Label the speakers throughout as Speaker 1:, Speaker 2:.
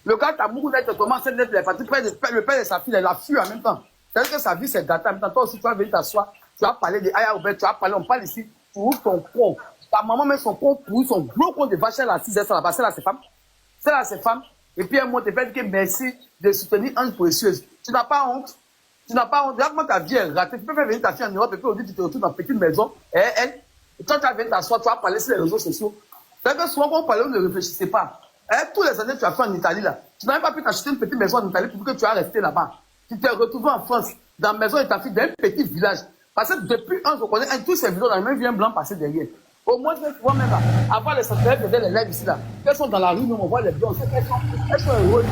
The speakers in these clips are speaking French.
Speaker 1: Le gars t'amour d'être comment c'est d'être les parties, le père de sa fille, elle a fui en même temps. C'est-à-dire que sa vie s'est gâtée en même temps. Toi aussi, tu vas venir t'asseoir, tu vas parler de Aya Robert, tu vas parler, on parle ici, tu ouvres ton con. Ta maman met son con pour son gros con de vache, elle assise, elle là-bas, c'est là ses femmes. C'est là ses femmes. Et puis un mot te fait que merci de soutenir Ange Précieuse. Tu n'as pas honte. Tu n'as pas honte. Regarde comment ta vie est ratée. Tu peux faire venir ta fille en Europe et puis aujourd'hui tu te retrouves dans une petite maison. Et elle, quand tu vas venir t'asseoir, tu vas parler sur les réseaux sociaux. C'est-à-dire que souvent quand on parlait, on ne réfléchissait pas. Tous les années que tu as fait en Italie là, tu n'avais pas pu t'acheter une petite maison en Italie pour que tu vas rester là-bas. Tu t'es retrouvé en France, dans la maison de ta fille, dans un petit village. Parce que depuis un, je connais tous ces villages, dans le même vient blanc passer derrière. Au moins, tu vois même là, avant les centenaires, peut-être les lèvres ici là. Elles sont dans la rue, nous on voit les blancs, elles sont heureuses.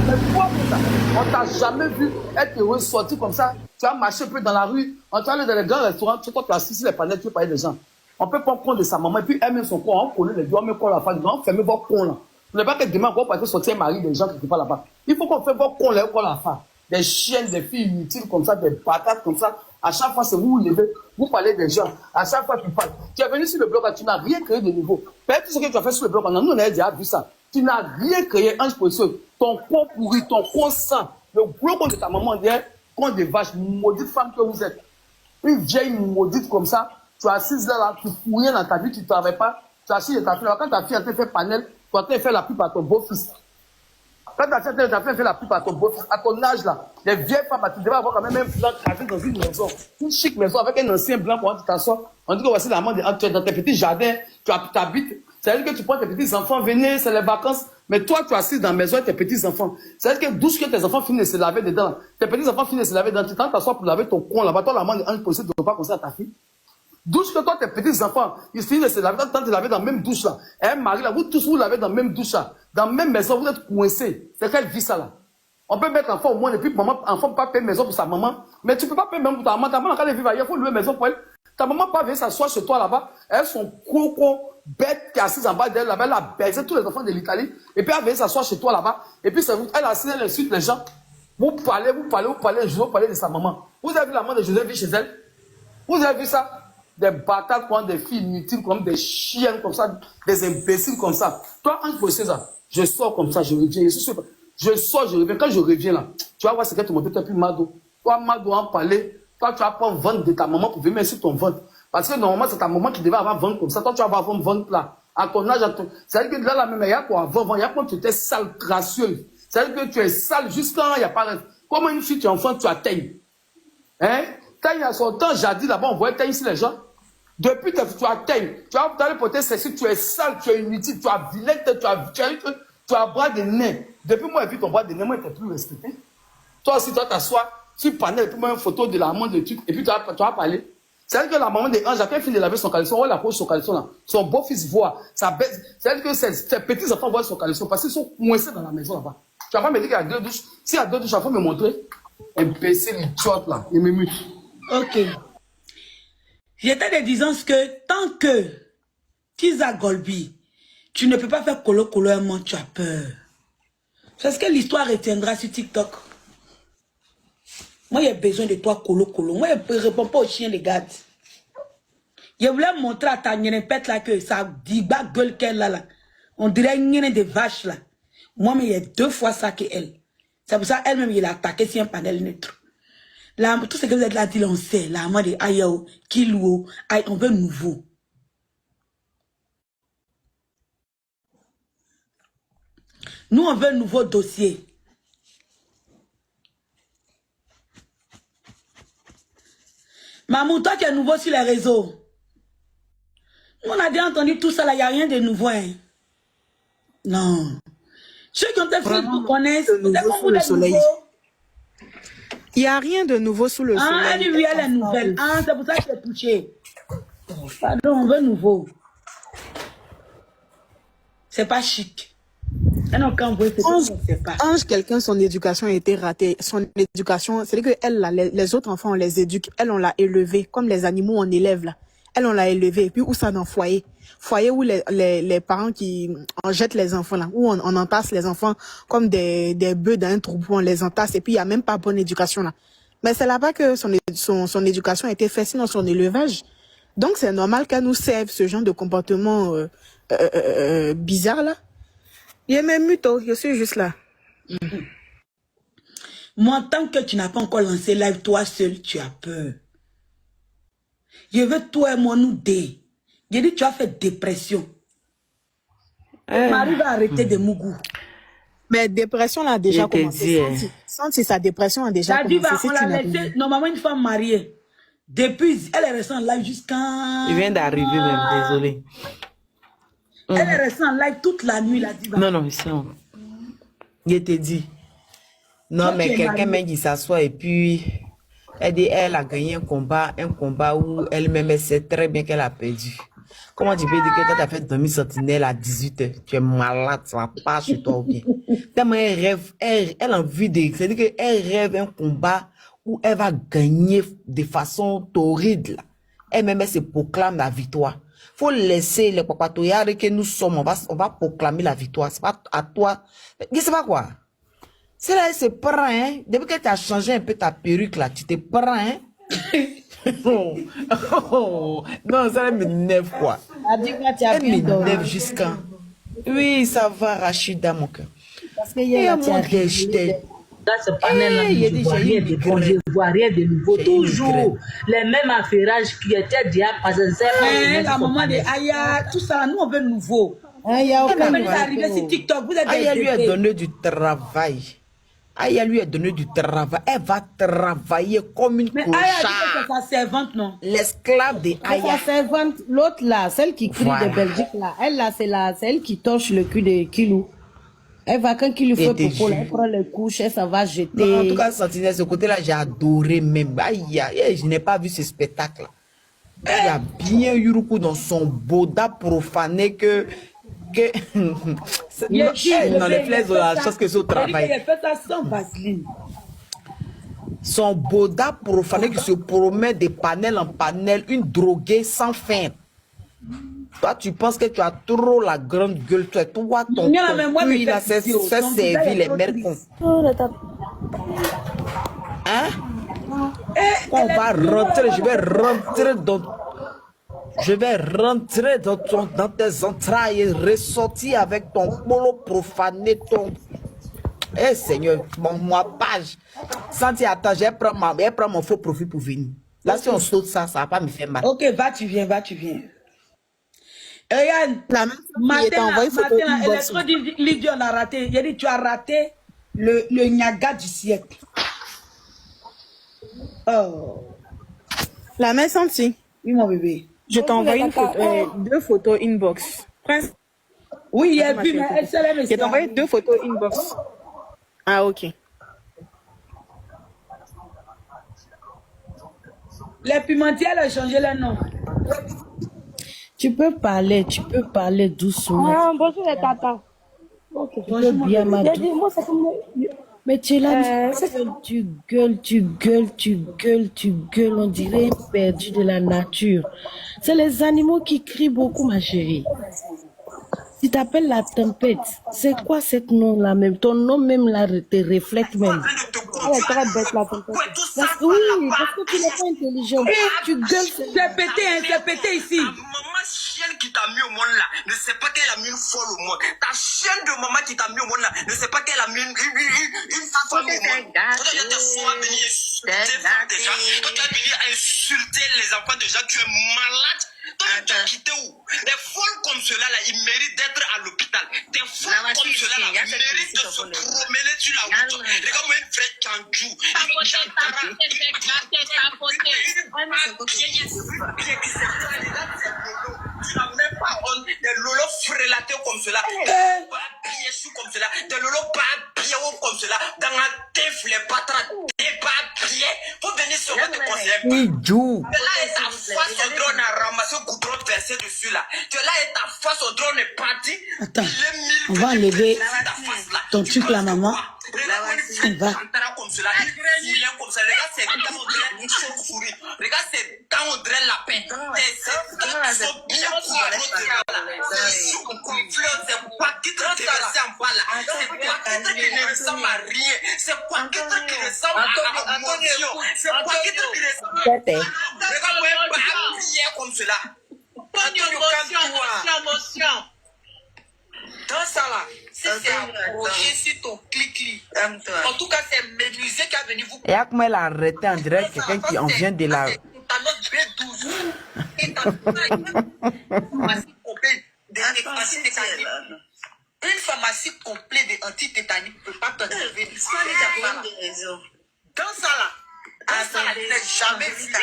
Speaker 1: Mais pourquoi ça? On t'a jamais vu être heureux, sortir comme ça. Tu vas marcher un peu dans la rue, on t'allait dans les grands restaurants, tu vois, tu as assis les panneaux, tu veux parler des gens. On peut prendre compte de sa maman, et puis elle met son corps, on connaît les doigts, mais qu'on la fasse, on ferme vos cons là. Vous n'avez pas que demain, on va sortir mari des gens qui ne sont pas là-bas. Il faut qu'on fasse vos cons là, qu'on la fasse. Des chiennes, des filles inutiles comme ça, des patates comme ça. À chaque fois, c'est vous levez, vous parlez des gens. À chaque fois, tu parles. Tu es venu sur le blog, tu n'as rien créé de nouveau. Peut-être tout ce que tu as fait sur le blog, nous, on a déjà vu ça. Tu n'as rien créé, Ange Précieux. Ton corps pourri, ton corps sang, le gros corps de ta maman, corps de vache, maudite femme que vous êtes. Une vieille maudite comme ça, tu es assise là, tu fous rien dans ta vie, tu ne travailles pas. Tu es assise de ta fille. Quand ta fille a fait panel, tu as fait la pub à ton beau-fils. Quand ta fille a fait la pub à ton beau-fils, à ton âge là, les vieilles femmes, tu devais avoir quand même un blanc gravé dans une maison, une chic maison avec un ancien blanc pour tu t'assois. On dit que voici la maman, tu es dans tes petits jardins, tu habites. C'est-à-dire que tu prends tes petits enfants, venez, c'est les vacances. Mais toi, tu es assis dans la maison avec tes petits enfants. C'est-à-dire que d'où que tes enfants finissent de se laver dedans, tes petits enfants finissent de se laver dedans, tu t'assois pour laver ton con là-bas, toi, la maman, Ange Précieux, tu ne peux pas conseiller à ta fille. Douche que toi, tes petits enfants, ils finissent de se laver, tant de laver dans la même douche là. Et un mari là, vous tous vous lavez dans la même douche là. Dans la même maison, vous êtes coincés. C'est quelle vie ça là? On peut mettre l'enfant au moins, et puis maman, enfant ne peut pas payer maison pour sa maman. Mais tu ne peux pas payer même pour ta maman. Ta maman, quand elle vit ailleurs, il faut louer maison pour elle. Ta maman peut pas venir s'asseoir chez toi là-bas. Elle, son coco bête qui est assise en bas d'elle là-bas, elle a baisé tous les enfants de l'Italie. Et puis elle vient s'asseoir chez toi là-bas. Et puis elle assise, elle insulte les gens. Vous parlez de sa maman. Vous avez vu la maman de Joseph chez elle? Vous avez vu ça? Des bâtards comme des filles inutiles, comme des chiens comme ça, des imbéciles comme ça. Toi, Ange Précieux, je sors comme ça, je reviens. Je sors, je reviens. Quand je reviens là, tu vas voir ce que tu m'as dit, tu es plus Mado. Toi, Mado, en parler. Toi, tu vas pas vendre de ta maman pour venir sur ton ventre. Parce que normalement, c'est ta maman qui devait avoir vendre comme ça. Toi, tu vas avoir vendre là. À ton âge, c'est-à-dire que là, la même, il y a quoi avant, il y a quand tu étais sale, gracieuse. C'est-à-dire que tu es sale jusqu'à il n'y a pas. Comment une fille, tu es enfant, tu atteignes. Hein? Teigne à son temps, jadis là-bas, on voyait Teigne ici les gens. Depuis que tu as Teigne, tu as dans le côté sexy, tu es sale, tu es inutile, tu as vilaine, tu as bras de nez. Depuis moi, j'ai vu ton bras de nez, moi, je t'ai plus respecté. Toi aussi, toi, t'assois, tu panel, et puis moi, une photo de la maman de truc, et puis tu vas parler. C'est-à-dire que la maman de Ange, quand elle finit de laver son caleçon, on la pose son caleçon là. Son beau-fils voit, c'est-à-dire que ses petits enfants voient son caleçon parce qu'ils sont coincés dans la maison là-bas. Tu vas pas me dire qu'il y a 2 douches. S'il y a 2 douches, il faut me montrer. Imbécile, idiote là, il me mute.
Speaker 2: Ok. J'étais de disant que tant que Tiza Golbi, tu ne peux pas faire colo-colo un moment, tu as peur. Parce que l'histoire retiendra sur TikTok. Moi, j'ai besoin de toi colo-colo. Moi, je ne réponds pas aux chiens, les gars. Je voulais montrer à ta pète là que ça dit bas gueule qu'elle a là. On dirait une de vache là. Moi, mais il y a 2 fois ça qu'elle. C'est pour ça elle-même, il a attaqué sur un panel neutre. Là, tout ce que vous êtes là, dit, on sait. Là, moi, des aïe, Kilou, aïe, on veut nouveau. Nous, on veut un nouveau dossier. Mamou, toi, tu es nouveau sur les réseaux. On a déjà entendu tout ça, là, il n'y a rien de nouveau. Hein. Non. Ceux qui ont été Facebook connaissent.
Speaker 3: Sous le soleil. Il n'y a rien de nouveau sous le soleil.
Speaker 2: Ah, lui, elle est nouvelle. Ah, c'est pour ça que tu es touché. Pardon, on veut nouveau. C'est pas chic. Non, quand vous c'est pas.
Speaker 3: Ange, quelqu'un, son éducation a été ratée. Son éducation, c'est que elle, là, les autres enfants, on les éduque. Elle, on l'a élevé. Comme les animaux, on élève, là. Elle, on l'a élevé. Et puis, où ça dans le foyer? Foyer où les parents qui en jettent les enfants, là. Où on entasse les enfants comme des bœufs dans un troupeau, on les entasse. Et puis, il n'y a même pas bonne éducation, là. Mais c'est là-bas que son éducation a été faite, sinon son élevage. Donc, c'est normal qu'elle nous serve ce genre de comportement bizarre, là. Il est même muto, je suis juste là.
Speaker 2: Moi, tant que tu n'as pas encore lancé live, toi seul, tu as peur. Je veux toi et moi nous deux. J'ai dit, tu as fait dépression. Marie va arrêter de Mougou.
Speaker 3: Mais dépression là a déjà commencé. Senti sa dépression a déjà commencé.
Speaker 2: On l'a laissé, normalement une femme mariée. Depuis, elle est restée en live jusqu'à...
Speaker 4: Il vient d'arriver même, désolé.
Speaker 2: Elle est restée en live toute la nuit, la diva.
Speaker 4: Non, c'est bon. Je te dis. Non, mais quelqu'un m'a dit s'assoit et puis... Elle dit, elle a gagné un combat où elle-même, elle sait très bien qu'elle a perdu. Comment tu peux dire que quand tu as fait demi-sentinelle à 18h, tu es malade, ça va pas chez toi ou bien. Tellement elle rêve, elle a envie de... C'est-à-dire qu'elle rêve un combat où elle va gagner de façon torride. Elle-même, elle se proclame la victoire. Faut laisser les papatoyards que nous sommes, on va proclamer la victoire. C'est pas à toi. Je sais pas quoi. C'est là, elle se prend, hein. Depuis que tu as changé un peu ta perruque là, tu te prends, hein. Non, ça m'énerve quoi. Elle m'énerve jusqu'à. Oui, ça va, Rachida, mon cœur.
Speaker 5: Parce qu'il y a
Speaker 4: mon déjeuner.
Speaker 5: Dans ce panel-là, je vois rien de nouveau. Toujours les mêmes affairages qui étaient déjà passés.
Speaker 2: La maman de Aya, tout ça, nous on veut nouveau.
Speaker 5: Aya,
Speaker 2: vous êtes arrivé sur TikTok, vous êtes
Speaker 4: Aya lui a donné du travail. Aya lui a donné du travail. Elle va travailler comme une clochard.
Speaker 2: Aya dit que c'est sa servante, non?
Speaker 4: L'esclave de Aya.
Speaker 5: Sa servante, l'autre là, celle qui crie de Belgique là, elle là, c'est elle qui torche le cul de Kilou. Elle va quand Kilou fait pour elle prend les couches, elle s'en va jeter.
Speaker 4: Non, en tout cas, Sentinelle, ce côté-là, j'ai adoré même. Aïe, je n'ai pas vu ce spectacle. Il y a bien Yuruku dans son boda profané que non, les flèches de la chose que c'est au travail.
Speaker 2: Il a fait ça sans vaseline.
Speaker 4: Son boda profané qui se promet de panel en panel, une droguée sans fin. Toi, tu penses que tu as trop la grande gueule. Toi, ton cul, il a servi les mères cons. Hein? On va rentrer, je vais rentrer dans tes entrailles et ressortir avec ton polo profané, ton... Eh Seigneur, moi page. Santi, attends, je prends mon faux profil pour venir. Là, si on saute ça, ça va pas me faire mal.
Speaker 2: Ok, va, tu viens. Regarde, matin, elle est trop dit, Lydia, on a raté. Il a dit, tu as raté le Nyaga du siècle. Oh.
Speaker 3: La main Santi.
Speaker 2: Oui, mon bébé.
Speaker 3: Je t'ai envoyé deux photos inbox. Prince.
Speaker 2: Oui, il a vu, mais elle s'est levée.
Speaker 3: Je t'ai envoyé 2 photos inbox. Ah, ok.
Speaker 2: Les pimentiers, elle a changé le nom.
Speaker 5: Tu peux parler doucement.
Speaker 6: Ah, bonjour les tatas.
Speaker 5: Okay. Bonjour bien, madame. Mais tu es là, tu gueules. On dirait perdu de la nature. C'est les animaux qui crient beaucoup, ma chérie. Tu t'appelles la tempête. C'est quoi ce nom-là même? Ton nom même là te reflète même.
Speaker 6: Elle est très bête la tempête.
Speaker 5: Parce que tu n'es pas intelligent. Tu gueules.
Speaker 2: C'est pété ici.
Speaker 7: Maman chienne qui t'a mis au monde là ne sait pas qu'elle a mis une folle au monde. Ta chienne de maman qui t'a mis au monde là ne sait pas qu'elle a mis une femme au monde. Toi, tu as venu insulter les enfants déjà. Tu es malade. Toi, tu as quitté où? Des folles comme cela là, ils méritent d'être à l'hôpital. Des folles comme cela là, ils méritent de se promener sur la route. Regarde-moi une vraie canjou. Tu n'as même pas honte. Des lolos frélatés comme cela, des pas habillés sous comme cela, des lolos pas habillés comme cela, dans la teuf, les patrons, des pas habillés. Faut venir sur votre conseil. Là est ta face, on drone a ramassé le goudron versé dessus là. Tu es là et ta face, on drone est parti.
Speaker 2: Attends, on va enlever ton truc là, maman.
Speaker 7: Elle va. Comme cela, comme ça. Regarde, c'est quand on dirait une chauve-souris. Regarde, c'est quand on dirait lapin. C'est sont bien c'est quoi qui te ressemble là? C'est quoi qui ne ressemble à rien? C'est quoi qui te ressemble à motion? C'est quoi qui te ressemble à... Regarde-moi pas prier comme cela. Motion. Dans ça là, si c'est approché sur ton clic qui. En tout cas, c'est Ménusé qui a venu vous.
Speaker 4: Et comment elle a arrêté en direct quelqu'un qui en vient de la...
Speaker 7: Tétanos B12. Une pharmacie complète d'antitétanique ne peut pas te lever. Dans ça là.
Speaker 8: Attendez, jamais vu ça.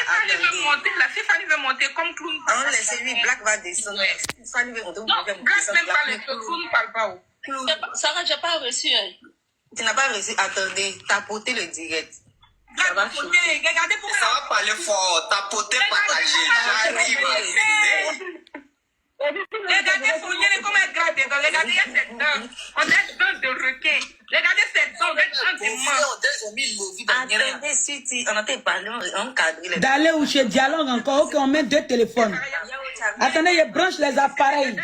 Speaker 9: Si Fanny veut monter comme clown.
Speaker 8: On laisse lui, Black va descendre. Si Fanny veut monter,
Speaker 9: Non, Black n'aime pas les clowns, ne parle pas.
Speaker 8: Sarah, j'ai pas reçu. Tu n'as pas reçu. Attendez, tapoter le direct.
Speaker 9: Ça va chauffer. Regardez pour
Speaker 7: ça va parler fort. Tapoter, partager. J'arrive.
Speaker 9: Regardez son nez comme elle gratte dedans. Regardez ses dents. On a des dents de requin. Regardez ses dents.
Speaker 8: Attendez, si on a parlé, on cadre.
Speaker 2: D'aller où chez Dialogue encore, ok, on met 2 téléphones. Attendez, je branche les appareils.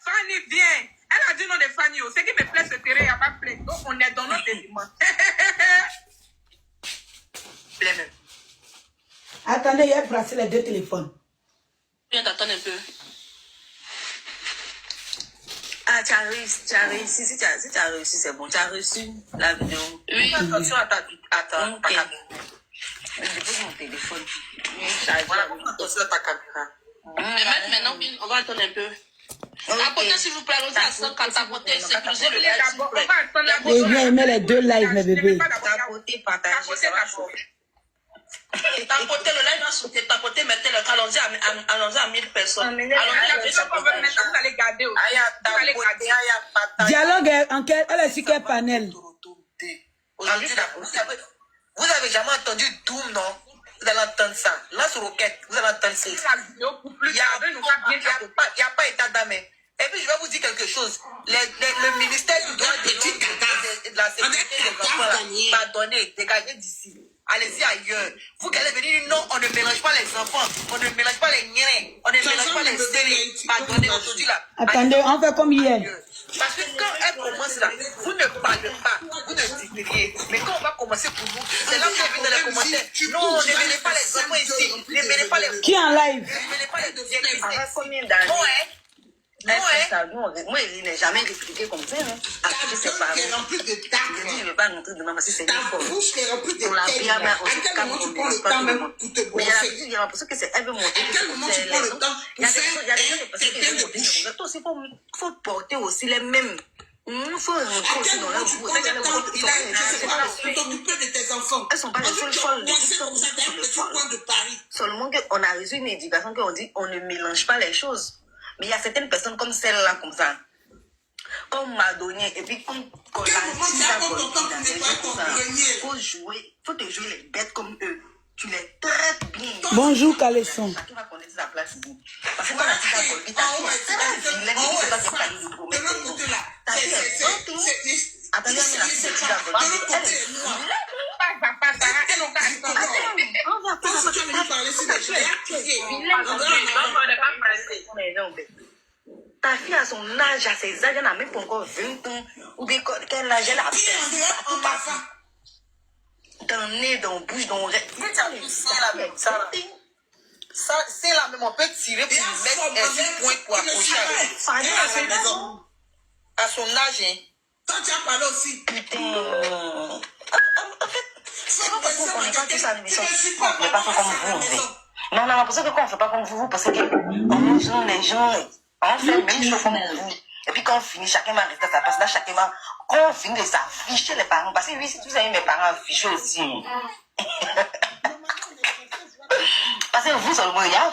Speaker 9: Fanny, viens. Elle a dit non de Fanny. Ce qui me plaît, ce terrain, il n'y a pas plaît. Donc, on est dans notre élément.
Speaker 2: Attendez, il a brassé les 2 téléphones.
Speaker 8: Viens t'attendre un peu. Ah, tu as réussi. Si tu as réussi, c'est bon. Tu as reçu la vidéo.
Speaker 7: Oui, attention à ta caméra.
Speaker 8: Je dépose mon téléphone.
Speaker 7: Voilà, attention à ta caméra.
Speaker 8: Maintenant, on va attendre un peu. Tapoter, s'il vous plaît, allons-y à 100, tapoter, sécuriser le live, s'il vous plaît.
Speaker 2: Et viens aimer les 2 lives, mes bébés.
Speaker 8: Tapoter, partager, ça va chauffer. Tapoter le live, sauter, tapoter, mettez le cas, allons-y à 1000 personnes.
Speaker 9: Allons-y à 1000 personnes, vous allez garder aussi.
Speaker 2: Dialogue, elle est sur quel panel?
Speaker 7: Vous avez jamais entendu Doom, non? Vous allez entendre ça. Lance roquette, vous allez entendre ça. Il n'y a pas état d'âme. Et puis je vais vous dire quelque chose. Le ministère du droit de la sécurité des enfants m'a donné, dégagez d'ici. Allez-y ailleurs. Vous qui allez venir dire non, on ne mélange pas les enfants, on ne mélange pas les niais, on ne mélange pas les séries. Pardonnez aujourd'hui là.
Speaker 2: Attendez, on fait comme hier.
Speaker 7: Parce que quand elle commence là, vous ne parlez pas, vous ne dites rien. Mais quand on va commencer pour vous, c'est là que vous venez dans les commentaires. Non, ne mêlez pas les enfants ici. Ne mêlez pas les.
Speaker 2: Qui est en live?
Speaker 7: Ne mêlez pas les deuxièmes.
Speaker 8: Combien d'années?
Speaker 7: Non, hein?
Speaker 8: Moi, il n'est jamais expliqué comme ça. C'est pas rempli de date. Je ne vais pas montrer demain parce que c'est une fois.
Speaker 10: Bouche est remplie de
Speaker 8: on l'a pris à main
Speaker 10: à quel moment tu prends le temps même pour te
Speaker 8: mais
Speaker 10: brosser?
Speaker 8: il y a l'impression que c'est elle veut montrer.
Speaker 10: À quel moment tu prends le temps pour faire un bouche?
Speaker 8: Il faut porter aussi les mêmes. Il faut rentrer aussi dans la bouche.
Speaker 10: Il a je sais pas, t'occuper de tes enfants.
Speaker 8: Elles sont pas les seules folles. Seulement qu'on a reçu une éducation qu'on dit on ne mélange pas les choses. Mais il y a certaines personnes comme celle-là, comme ça, comme Madonnier, et puis comme il faut jouer, faut te jouer les bêtes comme eux. Tu les traites bien.
Speaker 2: Bonjour, Caleçon.
Speaker 8: Chacun va connaître sa place ici. Parce que quand la fille a volé, c'est la vilaine, c'est pas qu'elle parle de promettre. Ta fille est sortie. Attendez, mais la fille a volé, elle est vilaine. Ta fille a son âge, à ses âges, elle n'a même pas encore 20 ans. Ou bien quel âge elle a dans le nez, dans la bouche, dans l'oreille.
Speaker 7: Ça, c'est la même, on peut tirer pour mettre un point pour accrocher à son âge. Hein.
Speaker 10: Toi, tu as parlé aussi.
Speaker 8: Putain. En fait, c'est pas parce qu'on n'est pas tous à l'émission. On ne fait pas comme vous, en fait. Non, non, parce que quand on ne fait pas comme vous, parce que les gens, on fait même chose comme vous. Et puis quand on finit, chacun va rester à sa place. Là, chacun va, quand on finit de s'afficher les parents, parce que oui, si vous avez mes parents affichés aussi. Parce que vous, seulement, il y a,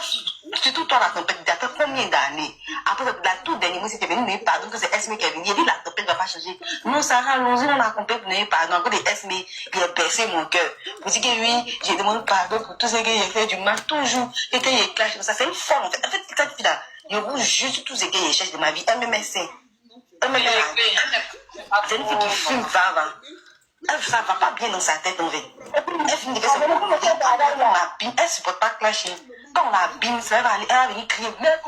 Speaker 8: surtout toi, la tempête, tu as fait combien d'années? Après, la toute dernière, si tu es venu, mais pardon, que c'est Esme qui est venu, il dit la tempête ne va pas changer. Non, Sarah, allons-y, on a compris, mais pardon, encore des Esme qui a percé mon cœur. Vous dites que oui, j'ai demandé pardon pour tout ce que j'ai fait du mal, toujours, et que j'ai clash, ça, c'est une forme, en fait. En fait, cette fille-là, je vous jure tout ce que j'ai cherché de ma vie, elle me met ça. Elle me met c'est une fille qui fume, va. Ça va pas bien dans sa tête, en fait. Elle finit de faire ça. Elle supporte pas clasher. Quand on l'abîme, ça va aller, elle va venir crier, mec,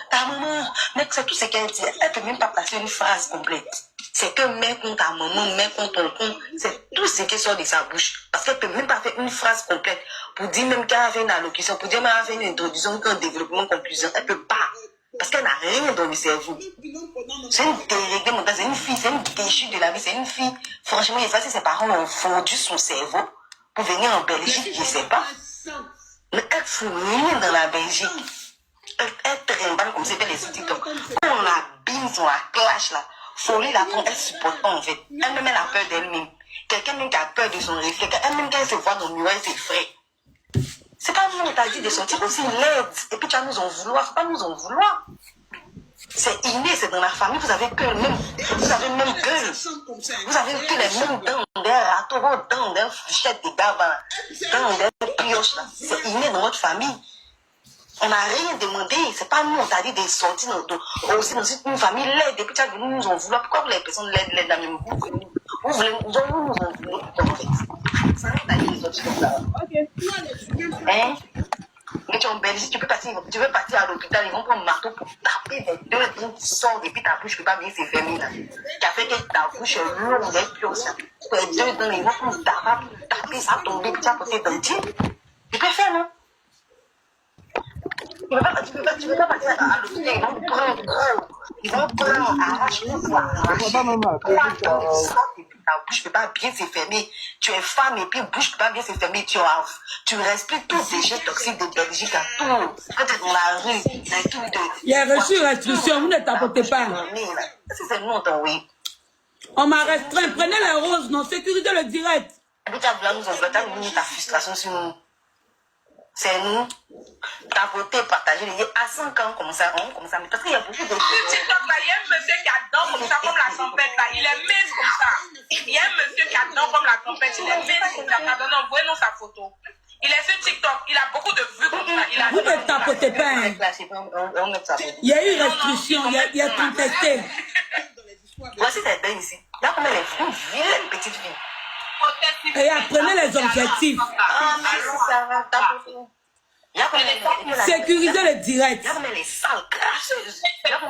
Speaker 8: ta maman, mec, c'est tout ce qu'elle dit. Elle peut même pas placer une phrase complète. C'est que mec, ta maman, mec, ton con, c'est tout ce qui sort de sa bouche. Parce qu'elle peut même pas faire une phrase complète pour dire même qu'elle a fait une allocution, pour dire qu'elle a fait une introduction, un développement, conclusion. Elle peut pas. Parce qu'elle n'a rien dans le cerveau. C'est une déréglée mentale, c'est une fille, c'est une déchue de la vie, c'est une fille. Franchement, il va si ses parents ont fondu son cerveau pour venir en Belgique, je ne sais pas. Mais elle fout rien dans la Belgique. Elle trimballe comme c'était les outils. On la bime, on la clash là. Folie la prend, elle supporte pas en fait. Elle-même, elle a peur d'elle-même. Quelqu'un même qui a peur de son réflexe, elle-même quand elle se voit dans le miroir, elle s'effraie. C'est pas nous, on t'a dit de sortir aussi laide. Et puis tu vas nous en vouloir, c'est pas nous en vouloir. C'est inné, c'est dans la famille, vous avez que le même, vous avez le même gueule. Vous avez que les mêmes dents, des râteaux, dents, des fléchettes, des barbes, dents, des pioches là. C'est inné dans notre famille. On n'a rien demandé, c'est pas nous, on t'a dit de sortir aussi dans une famille laide. Et puis tu vas venir nous en vouloir. Pourquoi les personnes laides dans le même groupe? Vous voulez nous en vouloir en fait. Ça nous t'a dit de sortir comme ça. Hein? Mais tu es en Belgique, tu peux partir à l'hôpital, ils vont prendre un marteau pour taper des deux dents qui sortent depuis ta bouche, tu ne peux pas bien se fermer là. Qui a fait que ta bouche est lourde, elle pure ça. Les deux dents, ils vont prendre pour taper, ça tomber, puis tu as porté dentier. Tu peux faire, non? Tu ne peux pas partir à l'hôpital, ils vont prendre gros. Ils vont prendre, arrache, ta bouche ne peut pas bien se fermer. Tu es femme et puis bouche ne peut pas bien se fermer. Tu respires tous ces déchets toxiques de Belgique à tout. Quand tu es dans la rue,
Speaker 2: il y a reçu une restriction, vous ne tapotez pas.
Speaker 8: C'est nous, oui.
Speaker 2: On m'a restreint, prenez les roses, non, sécurisez le direct.
Speaker 8: Et puis tu as voulu nous envoyer, tu as mis ta frustration sur nous. C'est nous, tapoter, partager les à 5 ans, comme ça, mais parce qu'il y a beaucoup de choses.
Speaker 9: Sur TikTok, là, il y a un monsieur qui a dedans comme ça, comme la tempête, là. Il est mince comme ça. Il y a un monsieur qui a dedans comme la tempête, il est mince comme ça. Pardon, envoyez-nous sa photo. Il est sur TikTok, il a beaucoup de vues comme ça.
Speaker 2: Vous ne tapotez pas, hein. Il y a eu restriction, il y a contesté.
Speaker 8: Voici cette dame ici. Là, comme elle est une vilaine petite fille.
Speaker 2: Et apprenez les objectifs.
Speaker 8: Ah, merci, ça va, tapoter.
Speaker 2: Sécurisez le direct.
Speaker 8: Regarde comme elle est sale, crasseuse. Regarde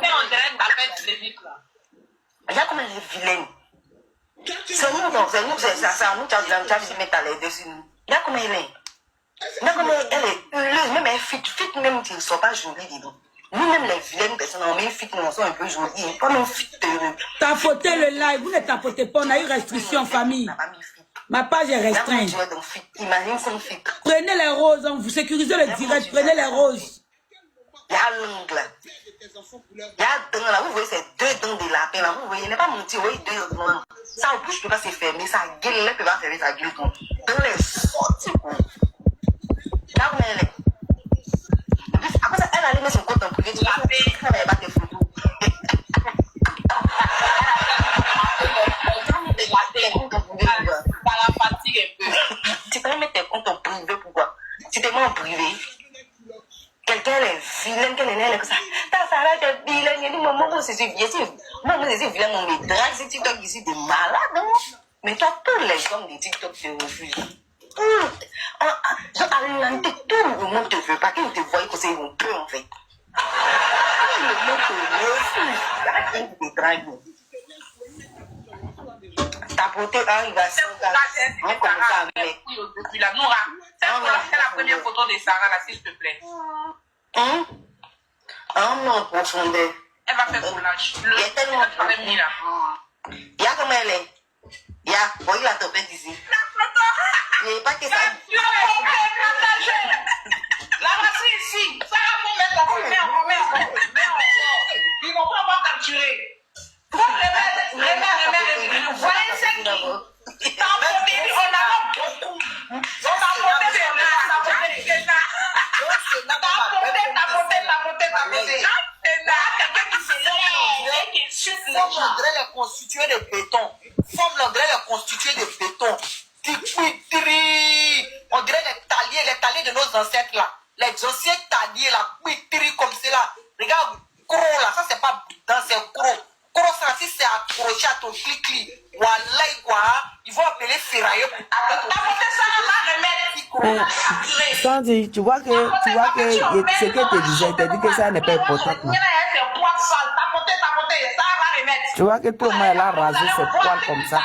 Speaker 8: comme elle est vilaine. C'est nous, non, c'est nous, c'est à nous, tu as vu mettre à l'aide dessus. Regarde comme elle est. Regarde comme elle est heureuse, même elle fit même qui ne sont pas jolies, dis donc. Nous-mêmes, les vilaines personnes, on met fit, nous sommes un peu jolies. Pas même fit heureux.
Speaker 2: Tapotez le live, vous ne tapotez pas, on a eu restriction famille. Ma page est restreinte.
Speaker 8: Imagine son fit.
Speaker 2: Prenez les roses, hein, vous sécurisez le direct, prenez les roses.
Speaker 8: Il y a l'ongle là. Il y a dents là, vous voyez ces deux dents de lapin là, vous voyez, il n'est pas menti, vous voyez deux dents. Sa bouche ne peut pas se fermer, sa gueule ne peut pas fermer sa gueule. Dans les sorties. Là où elle est. Après ça, elle allait mettre son compte en privé, tu vas faire pas tes photos.
Speaker 9: Ça la fatigue un peu.
Speaker 8: Tu peux mettre tes comptes en privé, pourquoi? Tu te mets en privé. Quelqu'un est vilain, quelqu'un est comme ça. Ta Sarah est vilaine, il dit, maman, c'est vilain. Moi, c'est vilain, on me drague, c'est TikTok ici, des malades. Mais toi, tous les hommes de TikTok te refusent. Tout le monde te veut pas, qu'ils te voient que c'est un peu en fait. Tout le monde te refuse. Il y a rien qui te drague. Ta beauté, il va se faire. On commence à mettre.
Speaker 9: Depuis la Noura, c'est la première photo de Sarah là, s'il te plaît.
Speaker 8: Non, en profondeur.
Speaker 9: Elle va faire collage.
Speaker 8: Il y a tellement de
Speaker 9: mis là.
Speaker 8: Il y a comme elle est. Il y a, voyez la tempête ici.
Speaker 9: La photo.
Speaker 8: Il n'y a pas que ça.
Speaker 9: La voici ici. Ça va pour mettre en commun. Ils vont pas avoir capturé. Remets. Voyez c'est qui. T'as monté, on a beaucoup. On a monté sur la.
Speaker 10: Forme les constituer de béton. Forme les constituer de béton. On dirait les taliers de nos ancêtres là. Les anciens taliers là, comme cela. Regarde, gros là, ça c'est pas dans ces gros. Gros ça, si c'est accroché à ton clic. Voilà quoi, ils vont appeler ferrailleux pour
Speaker 4: Sandy, tu vois que ce que te disais, tu dit que ça n'est pas important. Tu vois que tout le monde elle a rasé ses poils comme ça.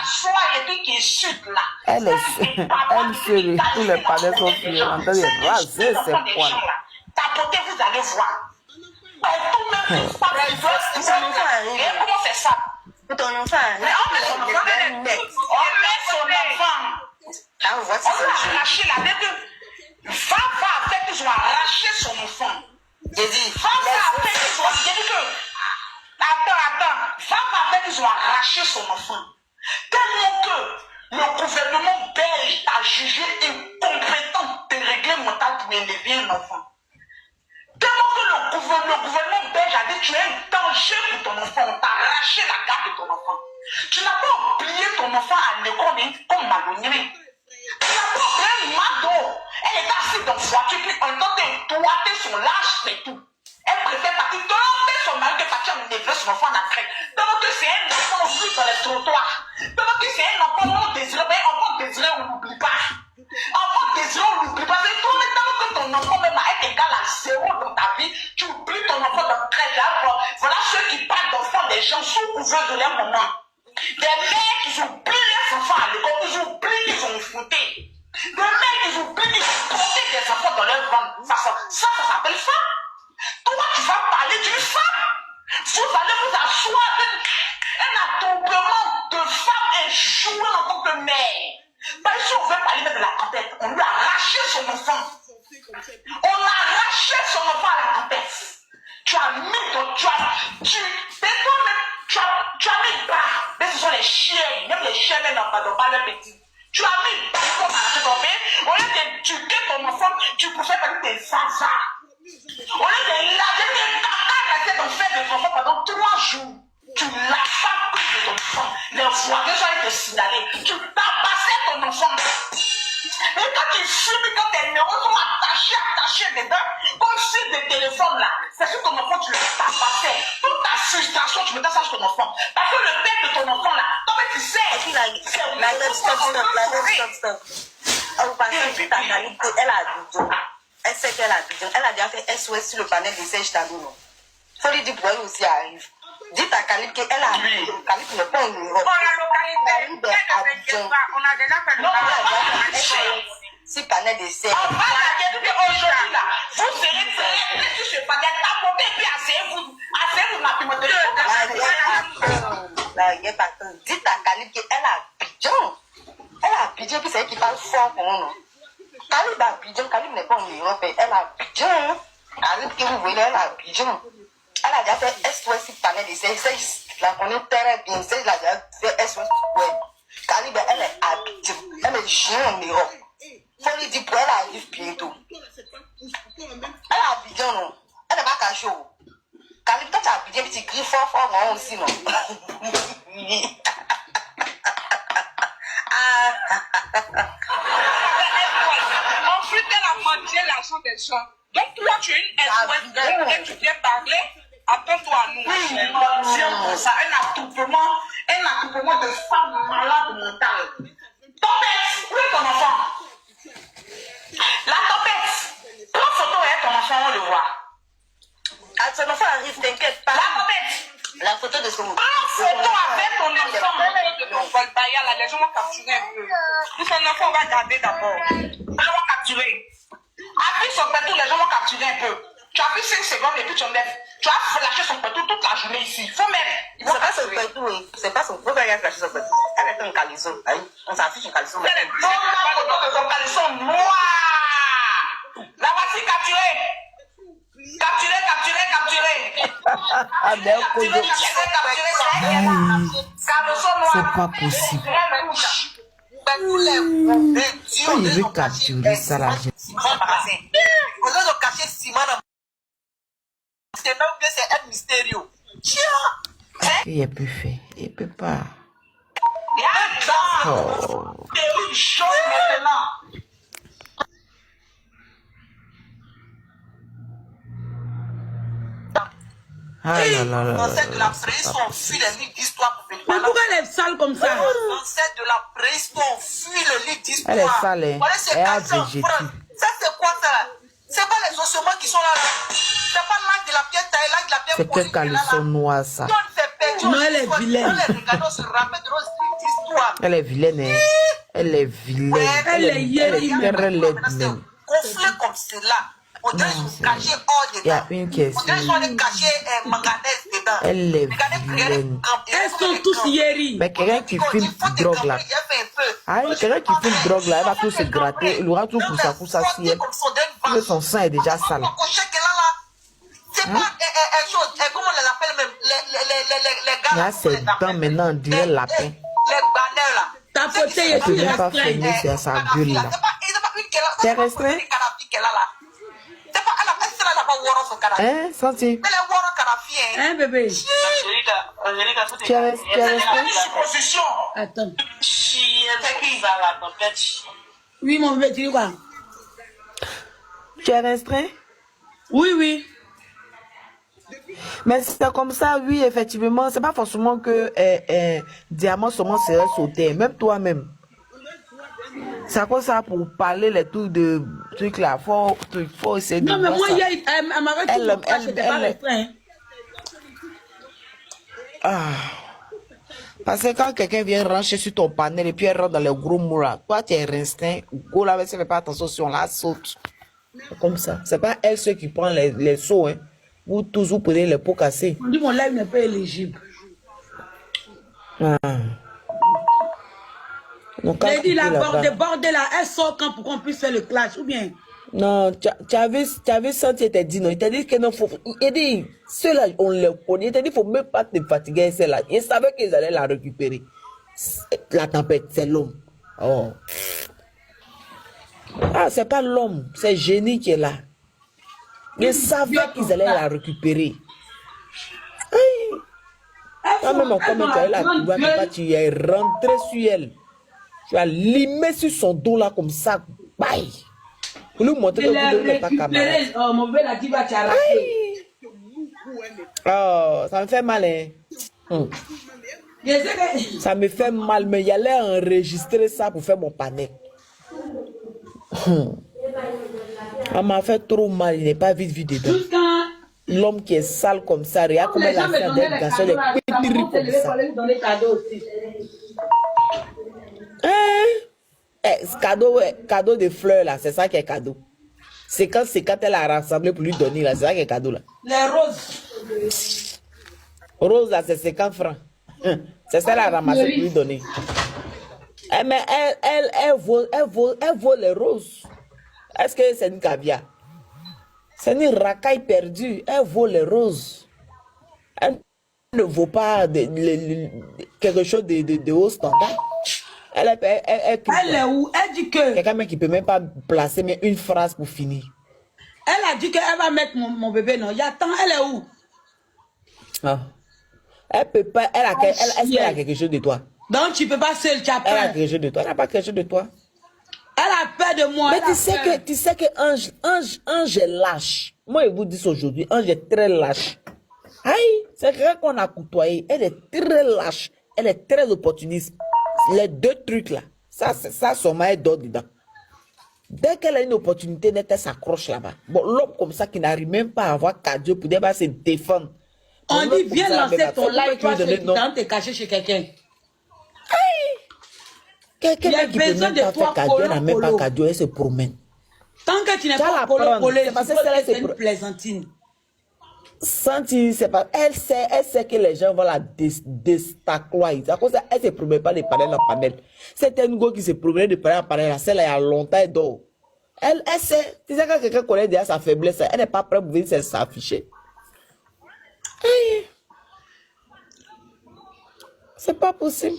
Speaker 4: Elle sur tous les palais sont en train de raser ses poils.
Speaker 8: Tapotez, vous allez voir. Tout même
Speaker 9: Comment c'est ça?
Speaker 8: Pour ton enfant.
Speaker 9: Mais on met son enfant.
Speaker 8: Ah, on voit ça.
Speaker 9: On va arracher la tête. Va avec qu'ils ont arraché son enfant.
Speaker 8: J'ai dit.
Speaker 9: Va avec qu'ils ont. J'ai dit que. Attends. Va avec qu'ils ont arraché son enfant. Tellement que le gouvernement belge a jugé incompétent de régler mental pour élever un enfant. Tellement que le gouvernement belge a dit que tu es un danger pour ton enfant. On t'a arraché la garde de ton enfant. Tu n'as pas oublié ton enfant à l'école comme Malonnier. Tu n'as pas oublié Mado. Elle est assise dans la voiture, puis on entend toiter son lâche, c'est tout. Elle préfère partir toiter son mari que partir enlever son enfant en Afrique. Tellement que c'est un enfant aussi dans les trottoirs. Tellement que c'est un enfant non désiré, mais enfant désiré, on n'oublie pas. Enfant désiré, on n'oublie pas. C'est tout, mais tellement que ton enfant même est égal à 0 dans ta vie, tu oublies ton enfant dans 13 ans. Voilà ceux qui parlent d'enfants des gens sous couvert de leur maman. Des mères qui oublient leurs enfants à l'école, ils oublient qu'ils ont fouté. Des mères qui oublient qu'ils ont porté des enfants dans leur ventre. Ça s'appelle femme. Toi, tu vas parler d'une femme. Vous allez vous asseoir un attroupement de femmes et jouer en tant que mère. Ben, si on veut parler de la tempête, on lui a arraché son enfant. On a arraché son enfant à la tempête. Tu as mis ton... Tu as mis bas. Mais ce sont les chiens. Même les chiens n'ont pas leur petit. Tu as mis bas pour arracher ton père. Au lieu d'éduquer ton enfant, tu préfères parler des zaza. Au lieu de laver ton fer de enfant pendant 3 jours, tu laves pas de ton enfant. Les voitures sont été signalées. Tu tabassais ton enfant. Et quand tu fumes, quand tes neurones sont attachés dedans, comme si des téléphones là, c'est sur ton enfant, tu le tabassais. Toute ta frustration, tu mettais ça sur ton enfant. Parce que le père de ton enfant là, toi tu sais.
Speaker 8: Et puis stop. Vous pensez que ta qualité, elle a du elle sait qu'elle a besoin. Elle a déjà fait SOS sur le panel de Serge Tadono. Il faut lui dire pour elle aussi arrive. Dites à Calip qu'elle a Calip n'est pas une Europe.
Speaker 9: On a localisé. On a déjà fait le panel.
Speaker 8: Si panel de Serge.
Speaker 9: On va la dire aujourd'hui là. Vous serez sur ce panel. Tapotez puis asseyez-vous la pimenterie.
Speaker 8: Là, il n'y a pas de. Dites à Calip qu'elle a Abidjan. Elle a Abidjan, puis c'est elle qui parle fort pour nous. Calib a Abidjan, Calib n'est pas en Europe, elle a Abidjan. Calib que vous voyez, elle a Abidjan. Elle a déjà fait SOS sur panel de Serge. Je la connais très bien. Elle a déjà fait SOS web. Calib, elle est Abidjan. Elle est jeune en Europe. Il faut lui dire pour elle arrive bientôt. Elle a Abidjan, non? Elle n'est pas cachée. Calib, quand tu as Abidjan, tu cries fort, moi aussi, non?
Speaker 9: Ensuite, elle a mangé l'argent des gens. Donc, toi, tu es une SOS et tu viens parler. Attends-toi à nous. Oui, comme ça. Un attroupement de femmes malades mentales. Tempête, où est ton enfant? La tempête. Prends photo et ton enfant, on le voit.
Speaker 8: Ah, ton enfant arrive, t'inquiète pas.
Speaker 9: La tempête.
Speaker 8: La photo de son...
Speaker 9: Prends photo avec ton enfant. De ton Voltaïa, là, les gens vont capturer un peu. Puis son enfant, on va garder d'abord. Les gens vont capturer. Appuie son pétou, les gens vont capturer un peu. Tu appuies 5 secondes et puis tu enlèves. Tu as flashé son pétou toute la journée ici. Faut même.
Speaker 8: C'est pas son pétou, oui. C'est pas son... Pourquoi il a flashé son pétou? Elle est un caleçon. On s'affiche son caleçon.
Speaker 9: Elle est bonne la photo de son caleçon noir. La voici capturée. Capturé.
Speaker 4: C'est pas possible. Quand il veut capturer ça, là,
Speaker 10: c'est un mystérieux.
Speaker 4: il ne peut faire. Il ne peut pas.
Speaker 9: Oh. C'est une chose maintenant.
Speaker 4: Ah là là là.
Speaker 10: L'ancêtre de la préhistoire, on fuit les livres d'histoire pour venir.
Speaker 2: Mais pourquoi elle est sale comme ça?
Speaker 10: L'ancêtre de la préhistoire, on fuit le livre d'histoire.
Speaker 4: Elle est sale, hein. Elle a végété.
Speaker 10: Ça, c'est quoi ça? C'est pas les ossements qui sont là. C'est pas l'âge de la pierre taillée, l'âge de la pierre
Speaker 4: posée. C'est que caleçon noir, ça.
Speaker 2: Non, elle est vilaine.
Speaker 4: Elle est vilaine, hein. Elle est vilaine.
Speaker 2: Elle est
Speaker 4: très laide.
Speaker 10: Conflit comme cela.
Speaker 8: On dirait qu'ils sont cachés hors dedans.
Speaker 4: Il y a une qui est
Speaker 8: On dirait qu'ils sont allés cacher manganèse dedans.
Speaker 4: Elle est
Speaker 8: Regardez,
Speaker 4: vilaine.
Speaker 2: Elles sont tous yéri.
Speaker 4: Mais quelqu'un qui fume drogue là. Ah, quelqu'un qui fume drogue là, elle va tout se gratter. Il aura tout pour ça si elle. Son sang est déjà sale.
Speaker 8: C'est pas chose, comment on l'appelle même, les gars
Speaker 4: Là, c'est dents maintenant, on dirait lapin.
Speaker 8: Les banners là.
Speaker 2: Ta pote est
Speaker 4: Tu ne peux pas
Speaker 2: restreinte.
Speaker 4: fermer sur sa gueule là. T'es restreint?
Speaker 8: C'est pas, elle n'a pas Woro son canapé.
Speaker 4: Hein, senti?
Speaker 8: Elle est Woro canapé.
Speaker 2: Hein, bébé?
Speaker 4: Tu es resté?
Speaker 2: Attends. Oui, mon bébé, tu dis quoi?
Speaker 4: Tu es restreint?
Speaker 2: Oui, oui.
Speaker 4: Mais c'est comme ça, oui, effectivement. C'est pas forcément que Diamant seulement serait sauté. Même toi-même. C'est à cause ça pour parler les trucs là. Faut essayer de.
Speaker 2: Non, mais
Speaker 4: voir
Speaker 2: moi,
Speaker 4: ça.
Speaker 2: elle m'arrête tout mon cas, j'étais pas restreint.
Speaker 4: Ah. Parce que quand quelqu'un vient rancher sur ton panel et puis elle rentre dans les gros mots là, toi tu es restreint. Go là, mais si elle fait pas attention si on la saute. Comme ça. C'est pas elle ceux qui prend les sauts, hein. Vous tous vous prenez les pots cassés.
Speaker 2: On dit mon live n'est pas éligible.
Speaker 4: Ah.
Speaker 2: Elle dit la bordel là, elle sort quand pour qu'on puisse faire le clash, ou bien?
Speaker 4: Non, tu avais senti, il t'a dit non. Il t'a dit que non, faut. Il dit, ceux-là, on les connaît. Il t'a dit, faut même pas te fatiguer, ceux-là. Il savait qu'ils allaient la récupérer. La tempête, c'est l'homme. Oh. Ah, c'est pas l'homme, c'est Génie qui est là. Ils savaient qu'ils allaient la récupérer. Aïe. Toi-même, comme tu es là, tu es rentré sur elle. Tu as limé sur son dos là comme ça. Bye. Pour lui montrer que vous n'êtes pas camarade.
Speaker 2: Oh, mon bébé là, tu vas t'arracher.
Speaker 4: Oh, ça me fait mal, hein. Ça me fait mal, mais il allait enregistrer ça pour faire mon panel. Ça m'a fait trop mal, il n'est pas vite vu dedans. L'homme qui est sale comme ça, regarde comment il a fait des garçons, des pétris comme ça. Cadeau de fleurs là, c'est ça qui est cadeau. C'est quand elle a rassemblé pour lui donner là, c'est ça qui est cadeau là.
Speaker 2: Les roses.
Speaker 4: Rose là, c'est 50 francs. C'est ça qu'elle a ramassé pour lui donner. Mais elle vaut les roses. Est-ce que c'est une caviar? C'est une racaille perdue. Elle vaut les roses. Elle ne vaut pas quelque chose de haut standard. Elle
Speaker 2: est où? Elle dit que...
Speaker 4: Quelqu'un qui ne peut même pas placer mais une phrase pour finir.
Speaker 2: Elle a dit qu'elle va mettre mon bébé, non? Il y a tant, elle est où?
Speaker 4: Ah. Elle peut pas... Est-ce qu'elle a quelque chose de toi?
Speaker 2: Donc tu ne peux pas seul, tu as peur.
Speaker 4: Elle a quelque chose de toi. Elle n'a pas quelque chose de toi.
Speaker 2: Elle a peur de moi.
Speaker 4: Mais tu sais que Ange est lâche. Moi, je vous dis aujourd'hui, Ange est très lâche. Aïe, c'est vrai qu'on a côtoyé. Elle est très lâche. Elle est très opportuniste. Les deux trucs là, ça son main d'or dedans. Dès qu'elle a une opportunité nette, elle s'accroche là-bas. Bon, l'homme comme ça qui n'arrive même pas à avoir cadeau pour débattre, se défendre.
Speaker 2: On dit, viens lancer ton live, toi, tu te cacher chez quelqu'un.
Speaker 4: Quelqu'un qui peut même pas faire cadeau, elle n'a même pas cadeau, elle se promène.
Speaker 2: Tant que tu n'es pas collé, c'est une plaisantine.
Speaker 4: Senti, c'est pas, elle sait que les gens vont la déstacloyer. À cause de ça, elle ne se promène pas de panel en panel. C'est un go qui se promène de panel en panel, celle-là, il y a longtemps, elle dort. Elle sait, tu sais, quand quelqu'un connaît déjà sa faiblesse, elle n'est pas prête pour venir s'afficher. C'est pas possible.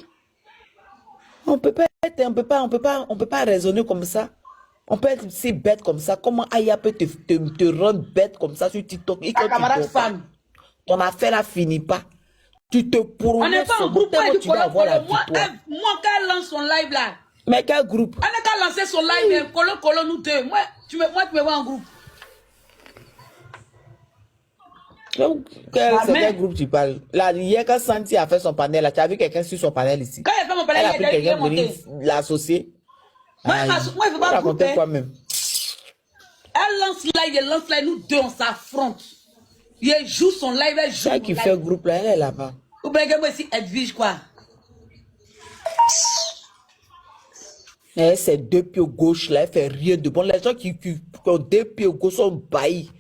Speaker 4: On peut pas raisonner comme ça. On peut être si bête comme ça. Comment Aya peut te rendre bête comme ça sur TikTok?
Speaker 2: Ta camarade femme.
Speaker 4: Ton affaire là finit pas. Tu te promènes.
Speaker 2: On n'est pas en groupe,
Speaker 4: tu vas avoir la victoire.
Speaker 2: Moi, quand elle lance son live là.
Speaker 4: Mais quel groupe?
Speaker 2: Elle n'a qu'à lancer son live, colo nous deux. Moi, tu me vois en groupe.
Speaker 4: Quel groupe tu parles? Là, hier, quand Santi a fait son panel, là, tu as vu quelqu'un sur son panel ici?
Speaker 2: Quand elle fait mon panel,
Speaker 4: elle a pris quelqu'un pour l'associer.
Speaker 2: Moi, il ne faut pas grouper.
Speaker 4: Quoi-même.
Speaker 2: Elle lance live, nous deux, on s'affronte. Elle joue son live, elle joue.
Speaker 4: Celle qui fait groupe là, elle est là-bas.
Speaker 2: Ou bien que moi aussi, Edwige, quoi.
Speaker 4: Mais ces deux pieds gauche là, elle fait rien de bon. Les gens qui ont deux pieds gauche sont baillis.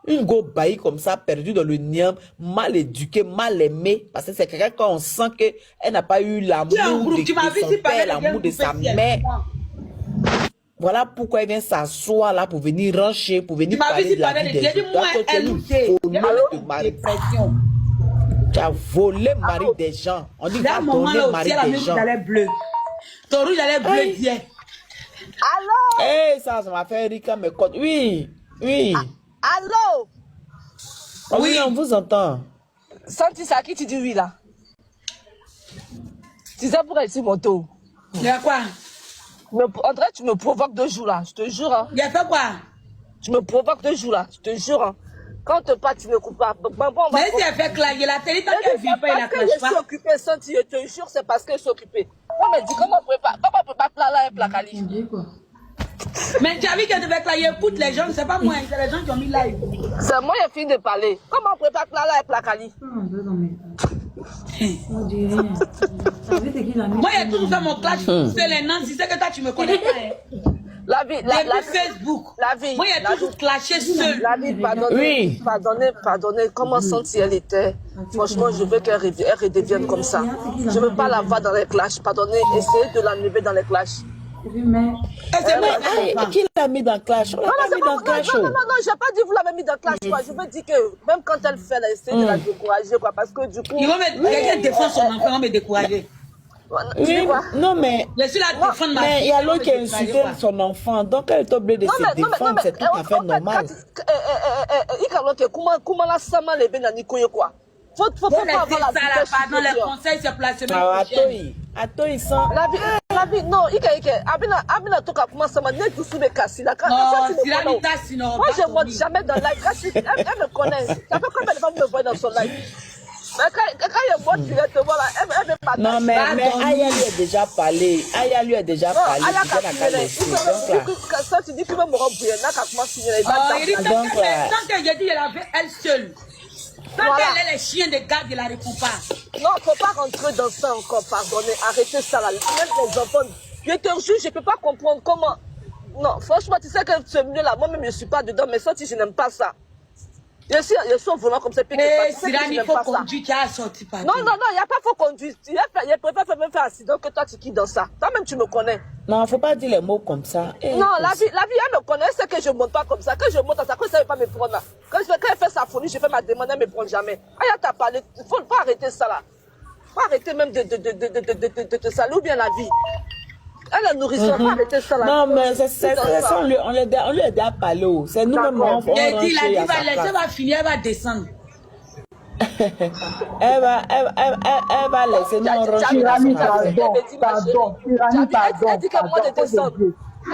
Speaker 4: Une go baillie comme ça, perdue dans le niam, mal éduquée, mal aimée. Parce que c'est quelqu'un quand on sent qu'elle n'a pas eu l'amour de son père, l'amour de sa mère. Voilà pourquoi elle vient s'asseoir là pour venir rancher, pour venir parler de la vie des gens. Tu as volé le mari des gens. On dit va donner le mari des gens.
Speaker 2: Ton rouge, elle est bleu hier.
Speaker 6: Allô?
Speaker 4: Eh, ça m'a fait Rika me compte. Oui, oui.
Speaker 6: Allô?
Speaker 4: Oui, on vous entend.
Speaker 6: Santi, c'est à qui tu dis oui là? Tu sais pourquoi ici mon tour?
Speaker 2: Il y a quoi?
Speaker 6: André, tu me provoques 2 jours là, je te jure. Hein.
Speaker 2: Il y a fait quoi?
Speaker 6: Tu me provoques 2 jours là, je te jure. Hein. Quand on te parle, tu ne coupes pas.
Speaker 2: Mais si elle fait claquer la télé, tant qu'elle vit pas, il la clash pas.
Speaker 6: Je suis occupée, Santi, je te jure, c'est parce que je suis occupée. On me dit comment on peut pas placer un plat qualifié.
Speaker 2: Mais tu as vu qu'elle devait claquer, écoute les gens, c'est pas moi, c'est les gens qui ont mis live.
Speaker 6: C'est moi qui ai fini de parler. Comment on prépare là et placali?
Speaker 2: Moi, j'ai toujours fait mon clash. C'est les noms, si c'est que toi, tu me connais pas.
Speaker 6: La vie,
Speaker 2: Facebook.
Speaker 6: La vie.
Speaker 2: Moi, j'ai toujours clashé seul.
Speaker 6: La vie, pardonnez. Oui. Pardonnez. Comment Santi elle était? Franchement, je veux qu'elle redevienne comme ça. Je ne veux pas la voir dans les clashs. Pardonnez, essayez de l'enlever dans les clashs.
Speaker 4: Qui l'a mis dans le clash?
Speaker 6: Non, j'ai pas dit vous l'avez mis dans le clash. Je veux dire que même quand elle fait, elle essaie de la décourager. Quoi, parce que du coup.
Speaker 2: Quelqu'un défend son enfant, on me décourager.
Speaker 4: Oui, non, mais
Speaker 2: il
Speaker 4: y a l'autre qui a insulté son enfant, donc elle est obligée de se défendre, c'est tout à fait normal.
Speaker 6: Comment la sama les bénani quoi? Faut pas avoir la
Speaker 2: pardon, les conseils se placent.
Speaker 4: Attends, ils sont.
Speaker 6: La vie, non, Abina toka comment ça m'a net tout sous les cassis là. Moi je monte jamais dans live. Elle me connaît. Ça fait combien de fois me voir dans son live? Mais quand il est mort, tu vas te voir là, elle veut pas.
Speaker 4: Non, mais Aya lui a déjà parlé. Aya lui a déjà parlé.
Speaker 6: Ça, tu dis que même Moro Bouyenna, quand comment signer
Speaker 2: tant que j'ai dit qu'elle avait elle seule. Tant qu'elle est les chiens de garde, il la répond pas.
Speaker 6: Non, il ne faut pas rentrer dans ça encore, pardonnez. Arrêtez ça là. Même les enfants, je te jure, je ne peux pas comprendre comment. Non, franchement, tu sais que ce milieu là, moi-même, je ne suis pas dedans, mais ça, je n'aime pas ça. Je suis vraiment comme ça.
Speaker 2: Mais si il faut conduire, tu as sorti pas.
Speaker 6: Non, il n'y a pas faux conduire. Il préfère même faire accident que toi, tu quittes dans ça. Toi-même, tu me connais.
Speaker 4: Non, il ne faut pas dire les mots comme ça.
Speaker 6: Non, la vie, elle me connaît, c'est que je ne monte pas comme ça. Que je monte à ça, que ça ne veut pas me prendre là. Quand elle fait sa folie, je fais ma demande, elle ne me prend jamais. Elle t'a parlé, il ne faut pas arrêter ça là. Faut arrêter même de saluer ou bien la vie. Elle a nourrisson, pas arrêter ça là.
Speaker 4: Non, mais c'est ça, on lui a déjà parlé. C'est nous-mêmes, on va
Speaker 2: elle va finir, elle va descendre.
Speaker 4: Elle va laisser nous ranger.
Speaker 6: Elle dit que moi de descendre.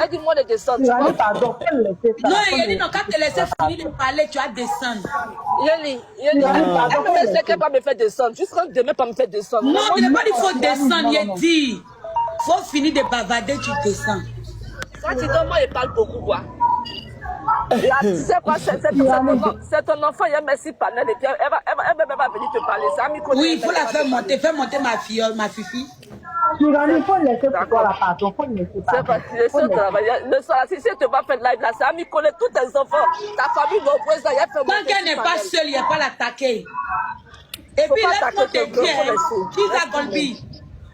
Speaker 6: Elle dit moi de descendre.
Speaker 2: Non, Yeli, non, quand tu laisses finir de parler, tu vas descendre.
Speaker 6: Yeli, elle me dit qu'elle va me faire descendre. Jusqu'à demain, pas me faire descendre.
Speaker 2: Non, il n'a pas dit qu'il faut descendre, Yeli. Il faut finir de bavarder, tu descends.
Speaker 6: Ça, tu donnes, moi, il parle beaucoup, quoi. Là, tu sais quoi, c'est ton enfant, il y a merci panel, et puis elle va venir te parler. Ça,
Speaker 2: oui, il faut la faire monter ma fille, ma fifi.
Speaker 6: Il faut laisser pour toi la pardon, il faut laisser pas. Le soir, si tu vas faire live là, ça a mis connaître tous tes enfants, ta famille nombreuse, il y a fait
Speaker 2: tant qu'elle n'est pas seule, il n'y a pas l'attaquer. Et puis laisse-moi te dire, qui a Golbi?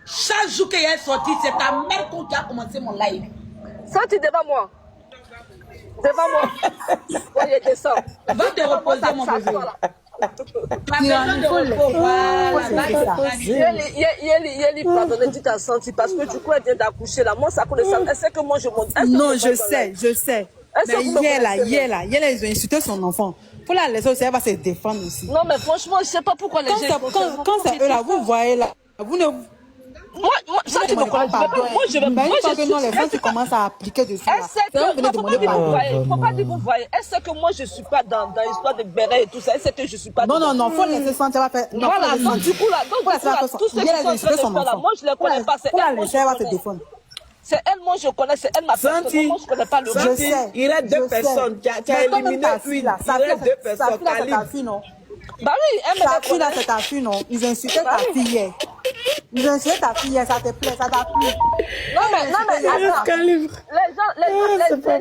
Speaker 2: Chaque jour qu'elle est sortie, c'est ta mère qui a commencé mon live.
Speaker 6: Ça, tu es devant moi. Devant moi. Voyez, descends.
Speaker 2: Va te reposer, mon bébé.
Speaker 6: Yeli, pardonnez, tu t'as senti parce que du coup, elle vient d'accoucher là. Moi, ça connaît ça. Elle sait que moi, je monte.
Speaker 3: Non, je sais. Mais hier là, ils ont insulté son enfant. Faut la laisser aussi, elle va se défendre aussi.
Speaker 6: Non, mais franchement, je sais pas pourquoi les gens.
Speaker 3: Quand c'est eux là, vous voyez là, vous ne.
Speaker 6: Moi, ça, tu me comprends pas. Moi, je veux pas.
Speaker 3: Non, les gens qui commencent à appliquer dessus.
Speaker 6: Elle sait que. Faut pas dire vous voyez. Elle sait que moi, je suis pas dans l'histoire de béret et tout ça. Elle sait que je suis pas.
Speaker 3: Non, faut laisser sentir.
Speaker 6: Voilà, donc du coup, là, tout ce qui sont en train de faire là, moi, je les connais pas. C'est elle.
Speaker 3: Elle va se défendre.
Speaker 6: C'est elle, moi je connais, c'est elle ma personne. Moi je connais pas le
Speaker 3: Je sais.
Speaker 4: Il reste 2 personnes. Tu as éliminé une. Il reste 2 personnes.
Speaker 6: Bah oui, elle
Speaker 3: ta fille là, c'est ta fille, non? Ils insultaient ta fille hier. Ils ont essayé ta fille, ça te plaît, ça t'a plu.
Speaker 6: Non, mais attends. Les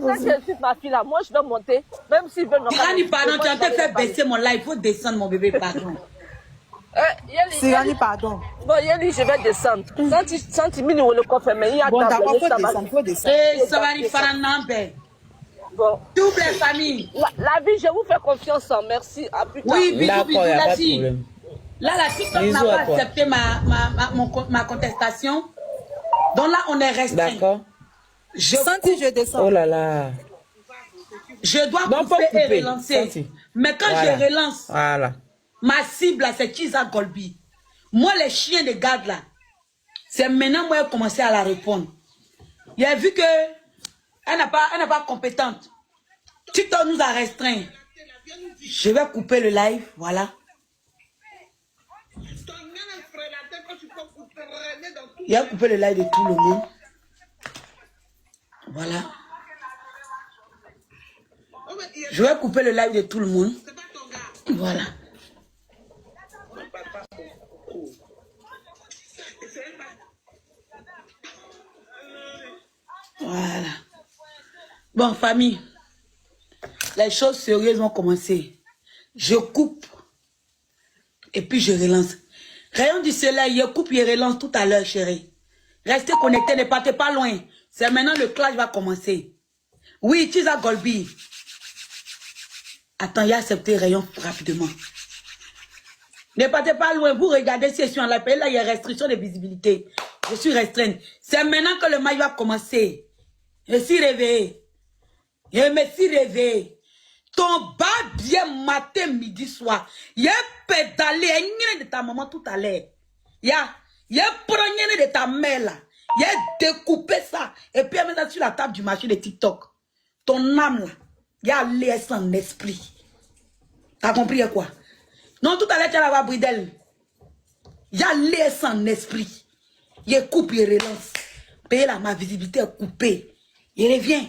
Speaker 6: gens qui suivent ma fille là, moi je vais monter, même s'ils veulent.
Speaker 2: Tirani, pardon, tu as fait baisser mon live. Il faut descendre, mon bébé, pardon.
Speaker 3: Tirani, pardon.
Speaker 6: Bon, Yeli, je vais descendre. Senti mini le coffre, mais il y a
Speaker 3: bon, d'accord, faut descendre.
Speaker 2: Eh, ça va aller faire un nambe.
Speaker 6: Bon.
Speaker 2: Double famille.
Speaker 6: La vie, je vous fais confiance. Merci. À plus tard.
Speaker 2: Oui, bisous, bisous,
Speaker 4: y a
Speaker 2: la
Speaker 4: pas de
Speaker 2: fille.
Speaker 4: problème.
Speaker 2: Là, la TikTok n'a pas accepté ma contestation. Donc là, on est restreint.
Speaker 4: D'accord.
Speaker 3: Senti, je descends.
Speaker 4: Oh là là.
Speaker 2: Je dois couper et relancer.
Speaker 4: Senti.
Speaker 2: Mais quand je relance,
Speaker 4: voilà.
Speaker 2: ma cible, c'est Chiza Golbi. Moi, les chiens de garde, là, c'est maintenant moi, j'ai commencé à la répondre. Il a vu que elle n'est pas compétente. TikTok nous a restreints. Je vais couper le live, voilà. Il a coupé le live de tout le monde. Voilà. Je vais couper le live de tout le monde. Voilà. Voilà. Bon, famille. Les choses sérieuses vont commencer. Je coupe. Et puis je relance. Rayon du soleil, je coupe et relance tout à l'heure, chérie. Restez connectés, ne partez pas loin. C'est maintenant le clash va commencer. Oui, Chiza Golbi. Attends, il a accepté Rayon rapidement. Ne partez pas loin, vous regardez si je suis en live. Là, il y a restriction de visibilité. Je suis restreinte. C'est maintenant que le match va commencer. Je suis réveillée. Je me suis réveillée. Ton bas bien matin, midi, soir. Il a pédalé de ta maman tout à l'heure. Il a pris de ta mère là. Il a découpé ça. Et puis il a mis sur la table du marché de TikTok. Ton âme là, il a laissé son esprit. T'as compris quoi? Non, tout à l'heure, tu as la bridelle. Il a laissé son esprit. Il coupe, il relance. Paye là, ma visibilité est coupée. Il revient.